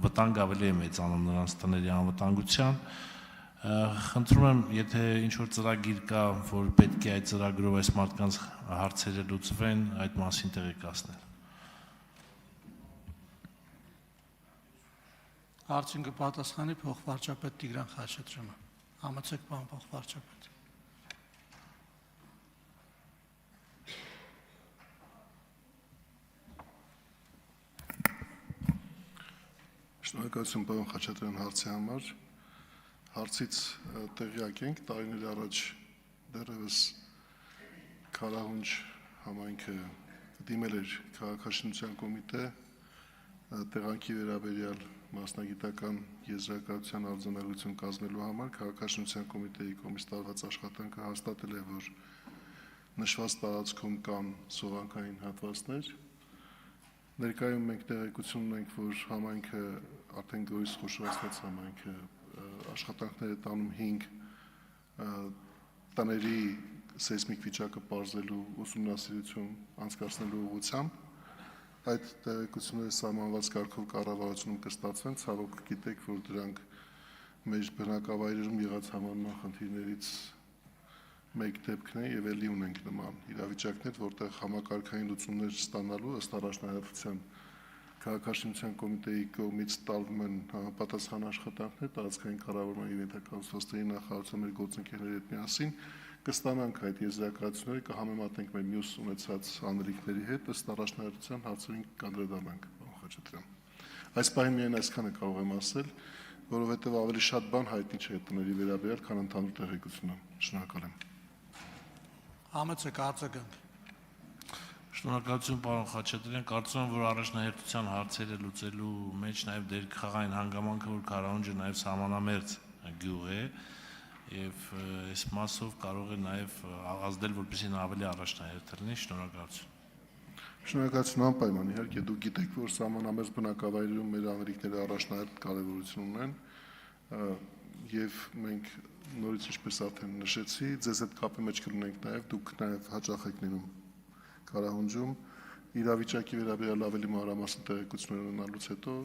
վտանգ ավելի է մեծանում նրանց տների անվտանգության։ Խնդրում եմ, եթե ինչ-որ ծրագիր կա, որ պետք է այդ ծրագրով այս մարդկանց հարցերը լուծվեն, այդ մասին տեղեկացնել։ Հարցին կպատասխանի փոխվարչապետ Տիգրան Խաչատրյանը։ Համեցեք, պարոն փոխվարչապետ։ Շնորհակալություն պարոն Խաչատրյան հարցի համար։ Հարցից տեղյակ ենք, տարիներ առաջ դեռևս Քարահունջ համայնքը դիմել էր քաղաքաշինության կոմիտե տեղանքի վերաբերյալ մասնագիտական եզրակացության արձանագրություն կազմելու համար քաղաքաշինության կոմիտեի կողմից տարված աշխատանքը հաստատել է, որ նշված տարածքում կան սովանքային հատվածներ։ Ներկայում մենք տեղեկություն ունենք, որ համայնքը արդեն գորիս խոշորացված համայնքը աշխատանքները տանում 5 տների սեյսմիկ վիճակը պարզելու ուսումնասիրություն անցկացնելու ուղղությամբ։ Այդ տեղեկությունները սահմանված կարգով կառավարությունում կստացվեն, ցավոք գիտեք, որ դրանք մեր բնակավայրերում եղած համանման խնդիրներից մեկ դեպքն է եւ ելի ունենք նման իրավիճակներ, որտեղ համակարգային լուծումներ ստանալու ըստ առաջնահերթության քաղաքաշինության կոմիտեի կողմից տարվում են համապատասխան աշխատանքներ, տարածքային կառավարման եւ ենթակառուցվածքների նախարարության մեր գործընկերների հետ միասին կստանանք այդ եզրակացությունները, կհամեմատենք մեր մյուս ունեցած անելիքների հետ, ըստ առաջնահերթության հարցերին կանդրադառնանք, պարոն Խաչատրյան։ Այս պահին միայն այսքանը կարող եմ ասել, որովհետեւ ավելի շատ բան հայտնի չէ տների վերաբերյալ, քան ընդհանուր տեղեկությունը։ Շնորհակալ եմ։ Համեցեք, արձագանք։ Շնորհակալություն պարոն Խաչատրյան, կարծում եմ, որ առաջնահերթության հարցերը լուծելու մեջ նաև դեր կխաղային հանգամանքը, որ Քարահունջը նաև սահմանամերձ գյուղ է եւ այս մասով կարող է նաև ազդել, որպեսզի նա ավելի առաջնահերթ լինի։ Շնորհակալություն։ Շնորհակալություն անպայման, իհարկե դուք գիտեք, որ սահմանամերձ բնակավայրերում մեր անելիքները առաջնահերթ կարևորություն ունեն եւ մենք նորից ինչպես արդեն նշեցի, ձեզ հետ կապի մեջ կլինենք նաև, դուք նաև հաճախ եք լինում Քարահունջում իրավիճակի վերաբերյալ ավելի մանրամասն տեղեկություններ ունենալուց հետո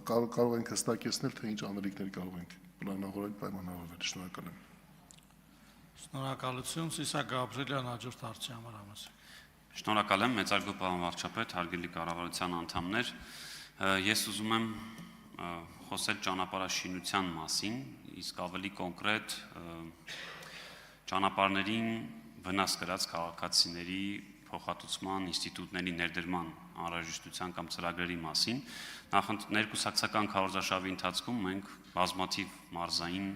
կարող ենք հստակեցնել, թե ինչ անելիքներ կարող ենք պլանավորել, պայմանավորվել։ Շնորհակալ եմ։ Շնորհակալություն, Սիսակ Գաբրելյան, հաջորդ հարցի համար համեցեք։ Շնորհակալ եմ, մեծարգո պարոն վարչապետ, հարգելի կառավարության անդամներ։ Ես ուզում եմ խոսել ճանապարհաշինության մասին, իսկ ավելի կոնկրետ ճանապարհներին վնաս կրած քաղաքացիների փոխհատուցման ինստիտուտների ներդրման անհրաժեշտության կամ ծրագրերի մասին։ Ներկուսակցական քարոզարշավի ընթացքում մենք բազմաթիվ մարզային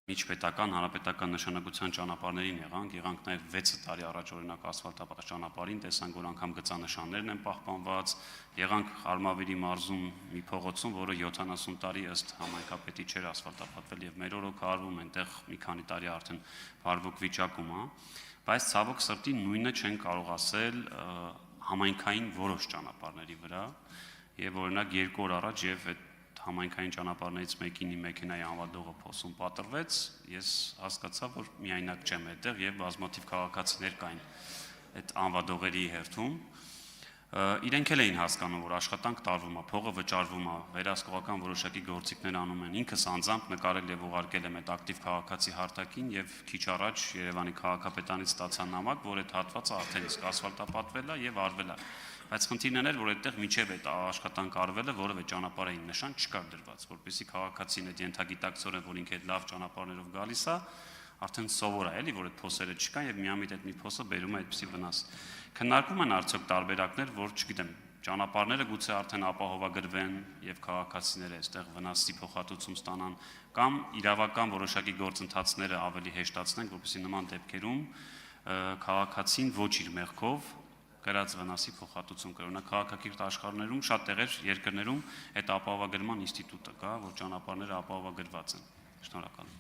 միջպետական, հանրապետական նշանակության ճանապարհներին եղանք նաև 6 տարի առաջ օրինակ ասֆալտապատ ճանապարհին, տեսանք, որ անգամ գծանշաններն են պահպանված, եղանք Արմավիրի մարզում մի փողոցում, որը 70 տարի ըստ համայնքապետի չէր ասֆալտապատվել եւ մեր օրոք արվում այնտեղ մի քանի տարի արդեն բարվոք վիճակում է, բայց ցավոք սրտի նույնը չեն կարող ասել համայնքային որոշ ճանապարհների վրա եւ օրինակ 2 օր առաջ եւ այդ համայնքային ճանապարհներից մեկինի մեքենայի անվադողը փոսում պատրվեց, ես հասկացա, որ միայնակ չեմ այդտեղ եւ բազմաթիվ քաղաքացիներ կային այդ անվադողերի հերթում։ Իրենք էլ էին հասկանում, որ աշխատանք տարվում է, փողը վճարվում է, վերահսկողական որոշակի գործիքներ անում են։ Ինքս անձամբ նկարել եւ ուղարկել եմ այդ ակտիվ քաղաքացի հարթակին եւ քիչ առաջ Երևանի քաղաքապետանից ստացա նամակ, որ այդ հատվածը արդեն իսկ ասֆալտապատվել է եւ արվել է։ Բայց խնդիրն էր, որ այդտեղ միջև այդ աշխատանք արվելը որևէ ճանապարհային նշան չկար դրված, որպեսզի քաղաքացին այդ ենթագիտակցորեն, որ ինքը այդ լավ ճանապարհներով գալիս է, արդեն սովոր է, էլի, որ այդ փոսերը չկան եւ միամիտ այդ մի փոսը բերում է այդպիսի վնաս։ Քննարկում են արդյոք տարբերակներ, որ չգիտեմ, ճանապարհները գուցե արդեն ապահովագրվեն եւ քաղաքացիները այստեղ վնասի փոխհատուցում ստանան, կամ իրավական որոշակի գործընթացները ավելի հեշտացնենք, որպեսզի նման դեպքերում քաղաքացին ոչ իր մեղքով գրած վնասի փոխհատուցում կրի։ Օրինակ քաղաքակիրթ աշխարհներում շատ տեղեր երկրներում այդ ապահովագրման ինստիտուտը կա, որ ճանապարհները ապահովագրված են։ Շնորհակալ եմ։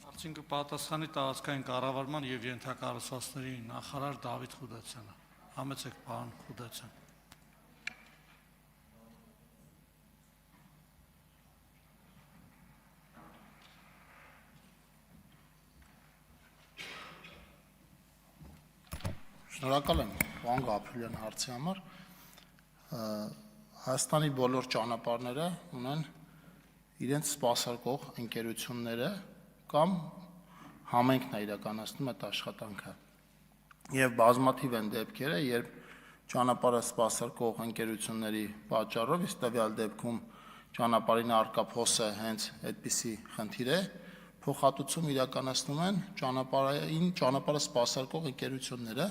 Հարցին կպատասխանի տարածքային կառավարման եւ ենթակառուցվածքների նախարար Դավիթ Խուդացյանը։ Համեցեք, պարոն Խուդացյան։ Շնորհակալ եմ պարոն Գաբրելյան հարցի համար։ Հայաստանի բոլոր ճանապարհները ունեն իրենց սպասարկող ընկերությունները կամ համենքն է իրականացնում այդ աշխատանքը։ Եվ բազմաթիվ են դեպքերը, երբ ճանապարհը սպասարկող ընկերությունների պատճառով, իսկ տվյալ դեպքում ճանապարհին առկա փոսը հենց այդպիսի խնդիր է, փոխհատուցում իրականացնում են ճանապարհը սպասարկող ընկերությունները։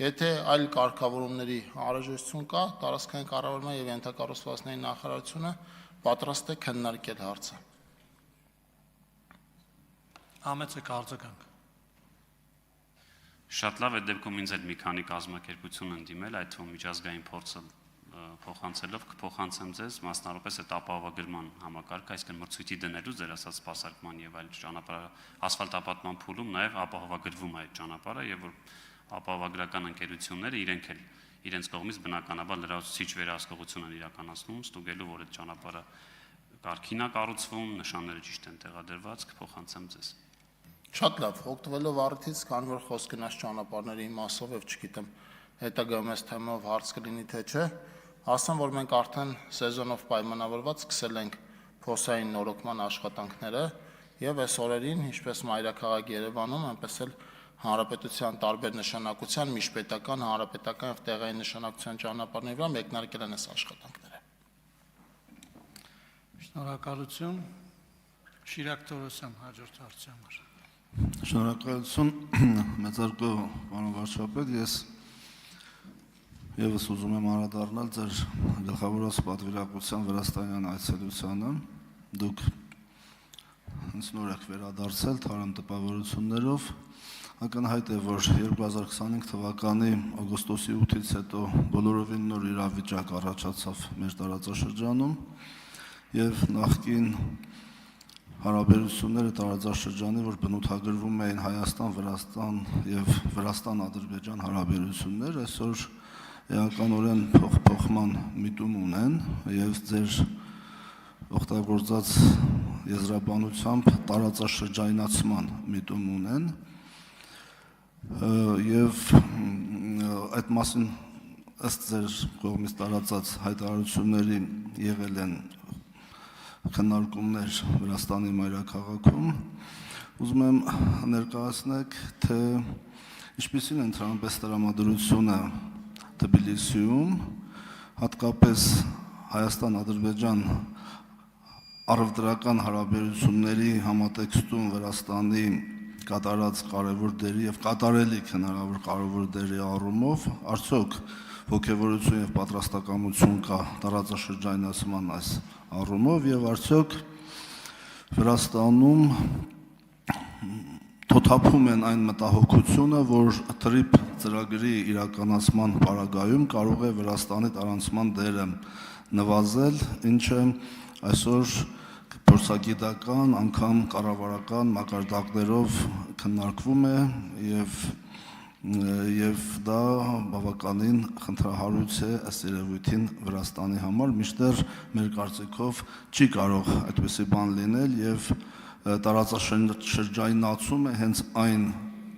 Եթե այլ կարգավորումների անհրաժեշտություն կա, տարածքային կառավարման եւ ենթակառուցվածքների նախարարությունը պատրաստ է քննարկել հարցը։ Համեցեք արձագանք։ Շատ լավ, այդ դեպքում ինձ այդ մի քանի կազմակերպություն են դիմել, այդ թվում միջազգային փորձը փոխանցելով կփոխանցեմ ձեզ մասնավորապես այդ ապահովագրման համակարգը, այսինքն մրցույթի դնելու ձեր ասած սպասարկման եւ այլ ճանապարհ ասֆալտապատման փուլում նաեւ ապահովագրվում է այդ ճանապարհը եւ որ ապահովագրական ընկերությունները իրենք էլ իրենց կողմից բնականաբար լրացուցիչ վերահսկողություն են իրականացնում, ստուգելու որ այդ ճանապարհը կարգին է կառուցվում, նշանները ճիշտ են տեղադրված, կփոխանցեմ ձեզ։ Շատ լավ, օգտվելով առիթից, քանի որ խոսք գնաց ճանապարհների մասով եւ չգիտեմ, հետագայում այս թեմայով հարց կլինի թե չէ, ասեմ, որ մենք արդեն սեզոնով պայմանավորված սկսել ենք փոսային նորոգման աշխատանքները եւ այս օրերին, ինչպես մայրաքաղաք Երևանում, այնպես էլ հանրապետության տարբեր նշանակության, միջպետական, հանրապետական եւ տեղային նշանակության ճանապարհների վրա մեկնարկել են այս աշխատանքները։ Շնորհակալություն։ Շիրակ Թորոսյան, հաջորդ հարցի համար։ Շնորհակալություն, մեծարգո պարոն վարչապետ, ես եւս ուզում եմ անդրադառնալ ձեր գլխավորած պատվիրակության Վրաստանյան այցելությանը։ Դուք ինձ նոր եք վերադարձել թարմ տպավորություններով։ Ակնհայտ է, որ 2025 թվականի օգոստոսի 8-ից հետո բոլորովին նոր իրավիճակ առաջացավ մեր տարածաշրջանում եւ նախկին հարաբերությունները տարածաշրջանի, որ բնութագրվում էին Հայաստան-Վրաստան եւ Վրաստան-Ադրբեջան հարաբերություններ, այսօր էականորեն փոխման միտում ունեն եւ ձեր օգտագործած եզրաբանությամբ տարածաշրջանացման միտում ունեն եւ այդ մասին ըստ ձեր կողմից տարածած հայտարարությունների եղել են քննարկումներ Վրաստանի մայրաքաղաքում, ուզում եմ ներկայացնեք, թե ինչպիսին է ընդհանրապես տրամադրությունը Թբիլիսիում, հատկապես Հայաստան-Ադրբեջան առևտրական հարաբերությունների համատեքստում Վրաստանի կատարած կարևոր դերի եւ կատարելիք հնարավոր կարևոր դերի առումով, արդյոք ոգևորություն եւ պատրաստակամություն կա տարածաշրջանացման այս առումով եւ արդյոք Վրաստանում թոթափում են այն մտահոգությունը, որ TRIP ծրագրի իրականացման պարագայում կարող է Վրաստանի տարանցման դերը նվազել, ինչը այսօր փորձագիտական, անգամ կառավարական մակարդակներով քննարկվում է եւ դա բավականին խնդրահարույց է ըստ երևույթին Վրաստանի համար, մինչդեռ մեր կարծիքով չի կարող այդպիսի բան լինել եւ տարածաշրջանացումը հենց այն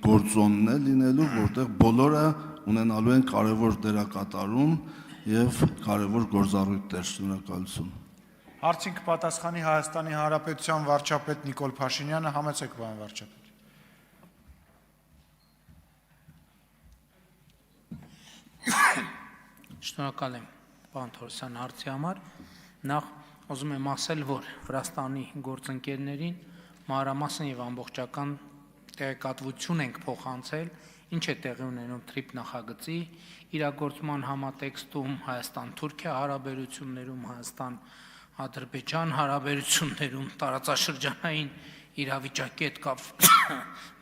գործոնն է լինելու, որտեղ բոլորը ունենալու են կարևոր դերակատարում եւ կարևոր գործառույթներ։ Շնորհակալություն։ Հարցին կպատասխանի Հայաստանի Հանրապետության վարչապետ Նիկոլ Փաշինյանը, համեցեք պարոն վարչապետ։ Շնորհակալ եմ պարոն Թորոսյան հարցի համար։ Նախ ուզում եմ ասել, որ Վրաստանի գործընկերներին մանրամասն եւ ամբողջական տեղեկատվություն ենք փոխանցել, ինչ է տեղի ունենում TRIP նախագծի իրագործման համատեքստում, Հայաստան-Թուրքիա հարաբերություններում, Հայաստան-Ադրբեջան հարաբերություններում, տարածաշրջանային իրավիճակի հետ կապ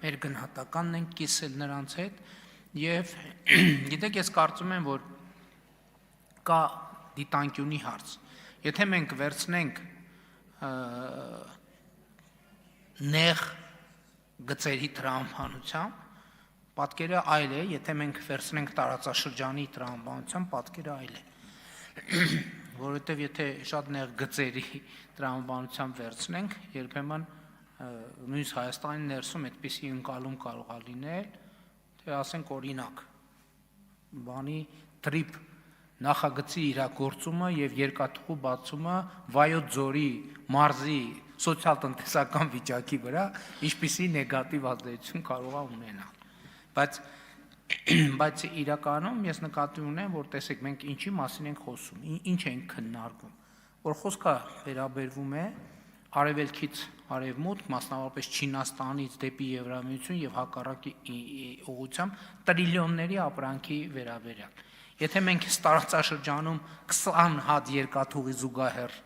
մեր գնահատականն ենք կիսել նրանց հետ եւ գիտեք, ես կարծում եմ, որ կա դիտանկյունի հարց։ Եթե մենք վերցնենք նեղ գծերի տրամաբանությամբ, պատկերը այլ է, եթե մենք վերցնենք տարածաշրջանի տրամաբանությամբ, պատկերը այլ է։ Որովհետև եթե շատ նեղ գծերի տրամաբանությամբ վերցնենք, երբեմն նույնիսկ Հայաստանի ներսում այդպիսի ընկալում կարող է լինել, թե ասենք օրինակ, բանի TRIP նախագծի իրագործումը եւ երկաթուղու բացումը Վայոց ձորի մարզի սոցիալ-տնտեսական վիճակի վրա ինչպիսի նեգատիվ ազդեցություն կարող է ունենալ։ Բայց իրականում ես նկատի ունեմ, որ տեսեք մենք ինչի մասին ենք խոսում, ինչ ենք քննարկում, որ խոսքը վերաբերվում է արևելքից արևմուտք, մասնավորապես Չինաստանից դեպի Եվրամիություն եւ հակառակի ուղղությամբ տրիլիոնների ապրանքի վերաբերյալ։ Եթե մենք տարածաշրջանում 20 հատ երկաթուղի զուգահեռ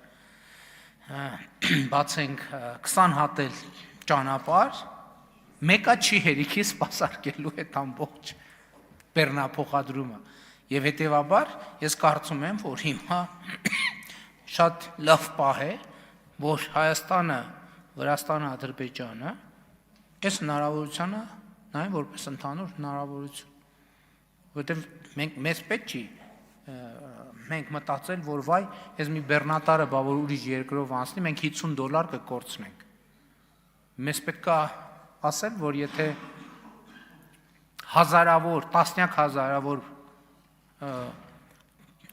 բացենք 20 հատ էլ ճանապարհ, մեկը չի հերիքի սպասարկելու այդ ամբողջ բեռնափոխադրումը։ Եվ հետևաբար ես կարծում եմ, որ հիմա շատ լավ պահ է, որ Հայաստանը, Վրաստանը, Ադրբեջանը այս հնարավորությանը նայեն որպես ընդհանուր հնարավորություն, որովհետև մեզ պետք չի մենք մտածել, որ վայ, ես մի բեռնատարը բա որ ուրիշ երկրով անցնի, մենք $50 կկորցնենք։ Մեզ պետք է ասել, որ եթե հազարավոր, տասնյակ հազարավոր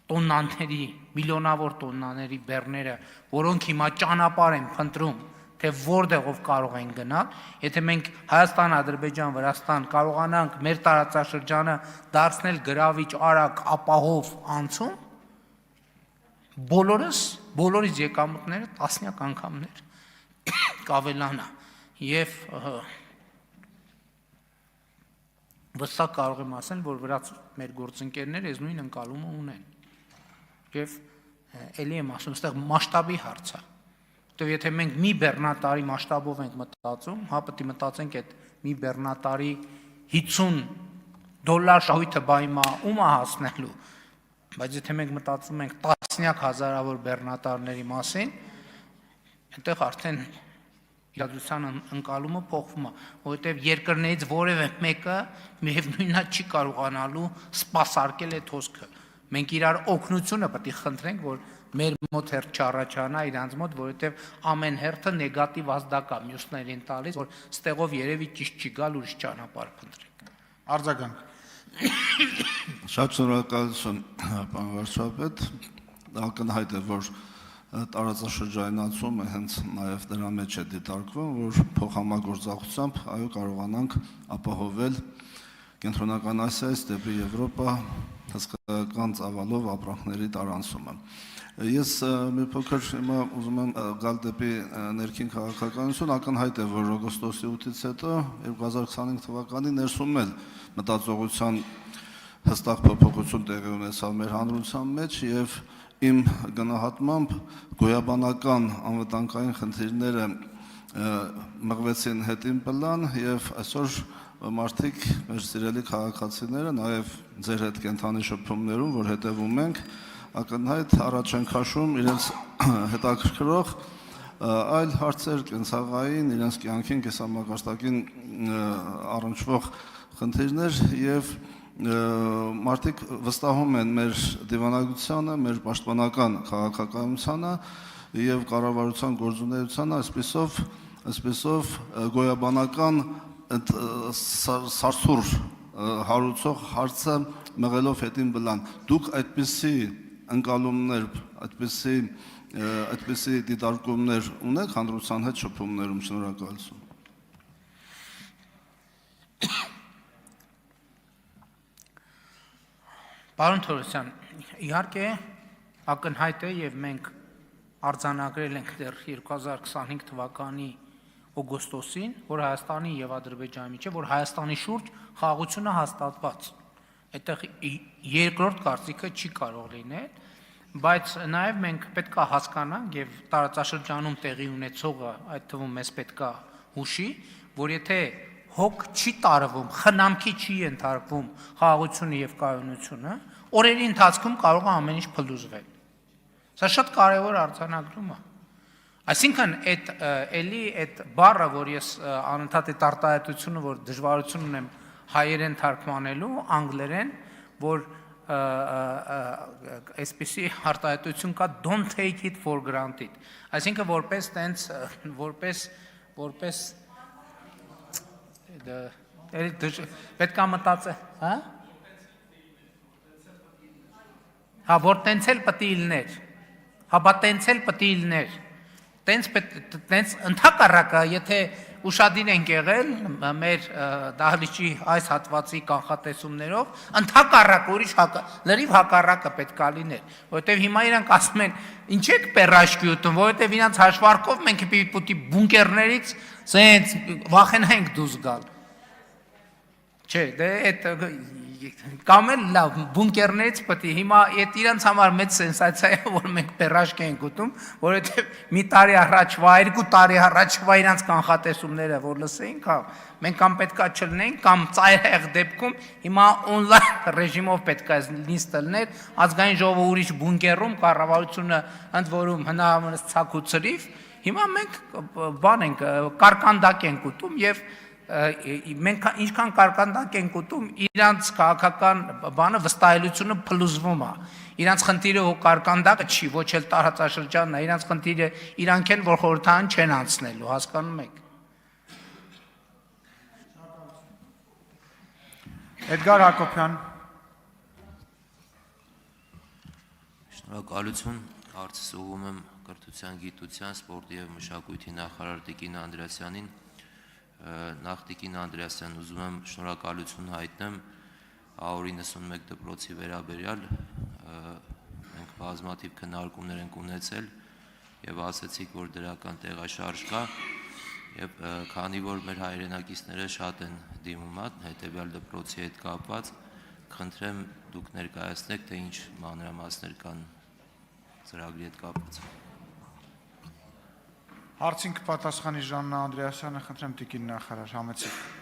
տոննաների, միլիոնավոր տոննաների բեռները, որոնք հիմա ճանապարհ են փնտրում, թե որտեղով կարող են գնալ, եթե մենք Հայաստան, Ադրբեջան, Վրաստան կարողանանք մեր տարածաշրջանը դարձնել գրավիչ, արագ, ապահով անցում, բոլորիս եկամուտները տասնյակ անգամներ կավելանա եւ վստահ կարող եմ ասել, որ վրաց մեր գործընկերները այս նույն ընկալումը ունեն։ Եվ ելի եմ ասում, այստեղ մասշտաբի հարց է։ Որտեւ եթե մենք մի բեռնատարի մասշտաբով ենք մտածում, հա պետք է մտածենք այդ մի բեռնատարի $50 շահույթը բա հիմա ում է հասնելու։ Բայց եթե մենք մտածում ենք տասնյակ հազարավոր բեռնատարների մասին, այնտեղ արդեն իրադրության ընկալումը փոխվում է, որովհետև երկրներից որևէ մեկը միևնույնն է չի կարողանալու սպասարկել այդ հոսքը։ Մենք իրար օգնությունը պետք է խնդրենք, որ մեր մոտ հերթ չառաջանա իրանց մոտ, որովհետև ամեն հերթը նեգատիվ ազդակ է մյուսներին տալիս, որ ստեղով երևի ճիշտ չի գալ ուրիշ ճանապարհ փնտրենք։ Արձագանք։ Շատ շնորհակալություն, պարոն վարչապետ, ակնհայտ է, որ տարածաշրջանացումը հենց նաև դրա մեջ է դիտարկվում, որ փոխհամագործակցությամբ այո կարողանանք ապահովել կենտրոնական Ասիայից դեպի Եվրոպա հսկայական ծավալով ապրանքների տարանցումը։ Ես մի փոքր հիմա ուզում եմ գալ դեպի ներքին քաղաքականություն, ակնհայտ է, որ օգոստոսի 8-ից հետո 2025 թվականի ներսում էլ մտածողության հստակ փոփոխություն տեղի ունեցավ մեր հանրության մեջ եւ իմ գնահատմամբ գոյաբանական անվտանգային խնդիրները մղվեցին հետին պլան եւ այսօր մարդիկ, մեր սիրելի քաղաքացիները, նաեւ ձեր հետ կենթանի շփումներում, որ հետևում ենք, ակնհայտ առաջ են քաշում իրենց հետաքրքրող այլ հարցեր, կենցաղային, իրենց կյանքին, կենսամակարդակին առնչվող խնդիրներ եւ մարդիկ վստահում են մեր դիվանագությանը, մեր պաշտպանական քաղաքականությանը եւ կառավարության գործունեությանը, այսպիսով գոյաբանական սարսուռ հարուցող հարցը մղելով հետին բլան։ Դուք այդպիսի ընկալումներ, այդպիսի դիտարկումներ ունեք հանրության հետ շփումներում, շնորհակալություն։ Պարոն Թորոսյան, իհարկե ակնհայտ է եւ մենք արձանագրել ենք դեռ 2025 թվականի օգոստոսին, որ Հայաստանի եւ Ադրբեջանի միջեւ, որ Հայաստանի շուրջ խաղաղությունը հաստատված։ Այդտեղ երկրորդ կարծիքը չի կարող լինել, բայց նաեւ մենք պետք է հասկանանք եւ տարածաշրջանում տեղի ունեցողը, այդ թվում մեզ պետք է հուշի, որ եթե հոգ չի տարվում, խնամքի չի ենթարկվում խաղաղությունը եւ կայունությունը, օրերի ընթացքում կարող է ամեն ինչ փլուզվել։ Սա շատ կարևոր արձանագրում է։ Այսինքն այդ բառը, որ ես անընդհատ այդ արտահայտությունը, որ դժվարություն ունեմ հայերեն թարգմանելու, անգլերեն, որ այսպիսի արտահայտություն կա, don't take it for granted։ Այսինքն որպես տենց, որպես պետք է մտածել, հա? Հա որ տենց էլ պետք է լիներ։ Հա բա տենց էլ պետք է լիներ։ Տենց ընդհակառակը, եթե ուշադիր ենք եղել մեր դահլիճի այս հատվածի կանխատեսումներով, ընդհակառակը ուրիշ լրիվ հակառակը պետք է լիներ, որովհետև հիմա իրանք ասում են, ինչ եք պերաշկի ուտում, որովհետև իրանք հաշվարկով մենք պիտի բունկերներից սենց վախենայինք դուրս գալ։ Չէ, դե այդ կամ էլ լավ բունկերներից պետք է հիմա այդ իրանց համար մեծ սենսացիա է, որ մենք պերաշկ ենք ուտում, որովհետև մի տարի առաջվա, 2 տարի առաջվա իրանց կանխատեսումները որ լսեինք, հա, մենք կամ պետքա չլնենք, կամ ծայրահեղ դեպքում հիմա on-line ռեժիմով պետքա նիստ լներ, ազգային ժողովը ուրիշ բունկերում, կառավարությունը ընդ որում հնարավորինս ցակ ու ցրիվ, հիմա մենք բան ենք, կարկանդակ ենք ուտում եւ մենք ինչքան կարկանդակ ենք ուտում, իրանց քաղաքական բանը վստահելիությունը փլուզվում է։ Իրանց խնդիրը ու կարկանդակը չի, ոչ էլ տարածաշրջանն է, իրանց խնդիրը իրանք են, որ խորհրդային չեն անցնելու, հասկանում եք։ Էդգար Հակոբյան։ Շնորհակալություն, հարցս ուղղում եմ կրթության, գիտության, սպորտի եւ մշակույթի նախարար Տիկին Անդրեասյանին։ Նախ Տիկին Անդրեասյան, ուզում եմ շնորհակալություն հայտնեմ 191 դպրոցի վերաբերյալ, մենք բազմաթիվ քննարկումներ ենք ունեցել եւ ասացիք, որ դրական տեղաշարժ կա եւ քանի որ մեր հայրենակիցները շատ են դիմում հետեւյալ դպրոցի հետ կապված, խնդրեմ դուք ներկայացնեք, թե ինչ մանրամասներ կան ծրագրի հետ կապված։ Հարցին կպատասխանի Ժաննա Անդրեասյանը, խնդրեմ Տիկին նախարար, համեցեք։